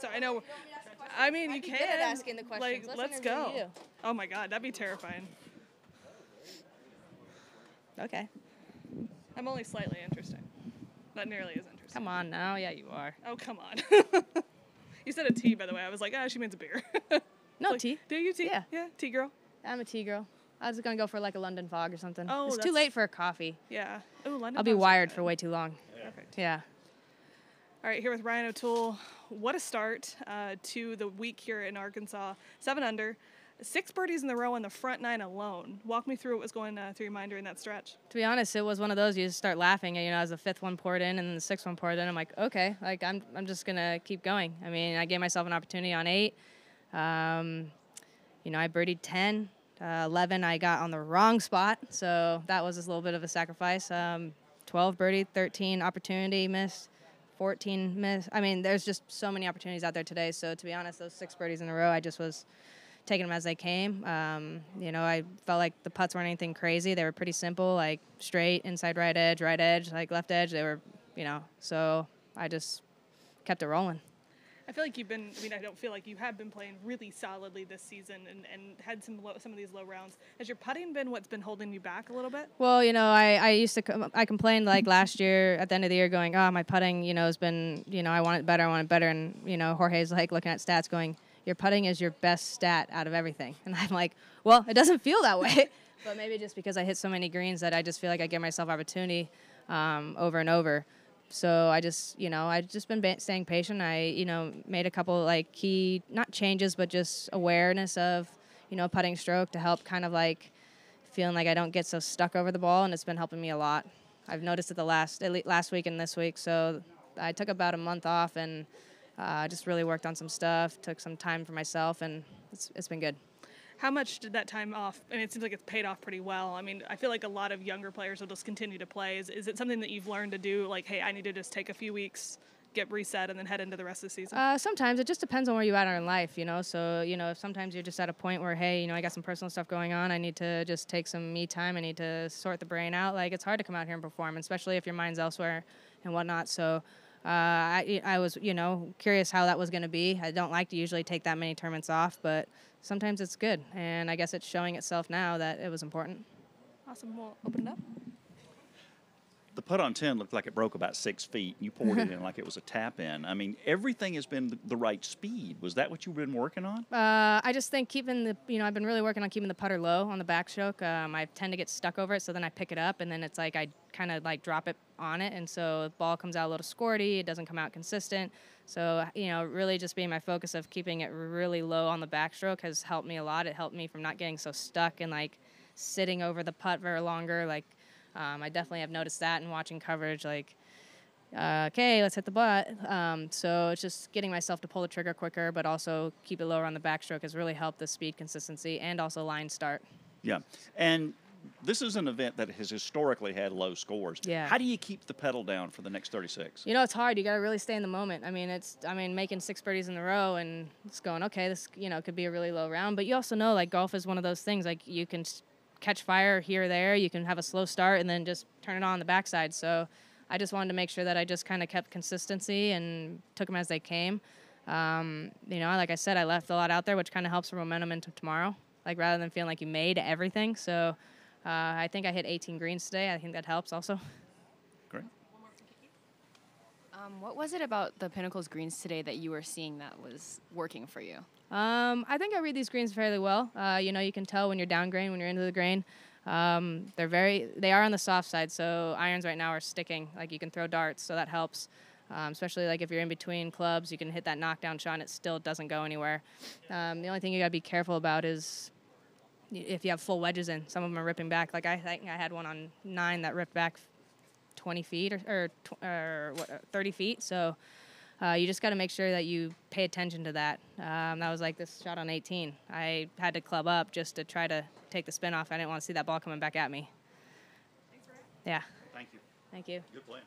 So I know. I mean, you can. Good at asking the questions. Like, let's go. You. Oh my God, that'd be terrifying. Okay. I'm only slightly interested. Not nearly as interesting. Come on now. Yeah, you are. Oh, come on. You said a tea, by the way. I was like, she means a beer. No, like, tea. Do you tea? Yeah. Yeah, tea girl. I'm a tea girl. I was going to go for like a London fog or something. Oh, it's too late for a coffee. Yeah. Oh, London I'll be wired for way too long. Perfect. Yeah. All right, here with Ryann O'Toole. What a start to the week here in Arkansas. 7 under. 6 birdies in the row on the front 9 alone. Walk me through what was going through your mind during that stretch. To be honest, it was one of those you just start laughing. You know, as the 5th one poured in and then the 6th one poured in, I'm like, okay, like I'm just gonna keep going. I mean, I gave myself an opportunity on 8. You know, I birdied 10. 11, I got on the wrong spot, so that was just a little bit of a sacrifice. 12 birdied, 13 opportunity missed, 14 missed. I mean, there's just so many opportunities out there today. So to be honest, those 6 birdies in a row, I just was taking them as they came. You know, I felt like the putts weren't anything crazy. They were pretty simple, like straight, inside right edge, like left edge. They were, you know, so I just kept it rolling. I feel like I don't feel like you have been playing really solidly this season and had some of these low rounds. Has your putting been what's been holding you back a little bit? Well, you know, I complained like last year at the end of the year going, oh, my putting, you know, has been, you know, I want it better. And, you know, Jorge's like looking at stats going, your putting is your best stat out of everything. And I'm like, well, it doesn't feel that way. But maybe just because I hit so many greens that I just feel like I give myself opportunity over and over. So I just, you know, I've just been staying patient. I, you know, made a couple like key, not changes, but just awareness of, you know, putting stroke to help kind of like feeling like I don't get so stuck over the ball. And it's been helping me a lot. I've noticed it last week and this week. So I took about a month off and just really worked on some stuff, took some time for myself, and it's been good. How much did that time off? I mean, it seems like it's paid off pretty well. I mean, I feel like a lot of younger players will just continue to play. Is it something that you've learned to do? Like, hey, I need to just take a few weeks, get reset, and then head into the rest of the season? Sometimes. It just depends on where you're at in life, you know. So, you know, if sometimes you're just at a point where, hey, you know, I got some personal stuff going on. I need to just take some me time. I need to sort the brain out. Like, it's hard to come out here and perform, especially if your mind's elsewhere and whatnot. So I was, you know, curious how that was going to be. I don't like to usually take that many tournaments off, but sometimes it's good. And I guess it's showing itself now that it was important. Awesome. We'll open it up. The putt on 10 looked like it broke about 6 feet. You poured it in like it was a tap in. I mean, everything has been the right speed. Was that what you've been working on? I just think keeping the, you know, I've been really working on keeping the putter low on the backstroke. I tend to get stuck over it, so then I pick it up, and then it's like I kind of like drop it on it, and so the ball comes out a little squirty. It doesn't come out consistent. So, you know, really just being my focus of keeping it really low on the backstroke has helped me a lot. It helped me from not getting so stuck and like sitting over the putt very longer. Like, I definitely have noticed that in watching coverage, like, okay, let's hit the butt. So it's just getting myself to pull the trigger quicker, but also keep it lower on the backstroke has really helped the speed consistency and also line start. Yeah. And this is an event that has historically had low scores. Yeah. How do you keep the pedal down for the next 36? You know, it's hard. You got to really stay in the moment. I mean, making 6 birdies in a row and it's going, okay, this, you know, could be a really low round. But you also know, like, golf is one of those things, like, you can catch fire here or there. You can have a slow start and then just turn it on the backside. So I just wanted to make sure that I just kind of kept consistency and took them as they came. You know, like I said, I left a lot out there, which kind of helps for momentum into tomorrow, like rather than feeling like you made everything. So I think I hit 18 greens today. I think that helps also. Great. What was it about the Pinnacles greens today that you were seeing that was working for you? I think I read these greens fairly well. You know, you can tell when you're down grain, when you're into the grain. They are on the soft side, so irons right now are sticking. Like, you can throw darts, so that helps. Especially like if you're in between clubs, you can hit that knockdown shot and it still doesn't go anywhere. The only thing you got to be careful about is if you have full wedges in. Some of them are ripping back. Like, I think I had one on 9 that ripped back 20 feet or 30 feet. So you just got to make sure that you pay attention to that. That was like this shot on 18. I had to club up just to try to take the spin off. I didn't want to see that ball coming back at me. Thanks, Ryan. Yeah. Thank you. Thank you. Good play.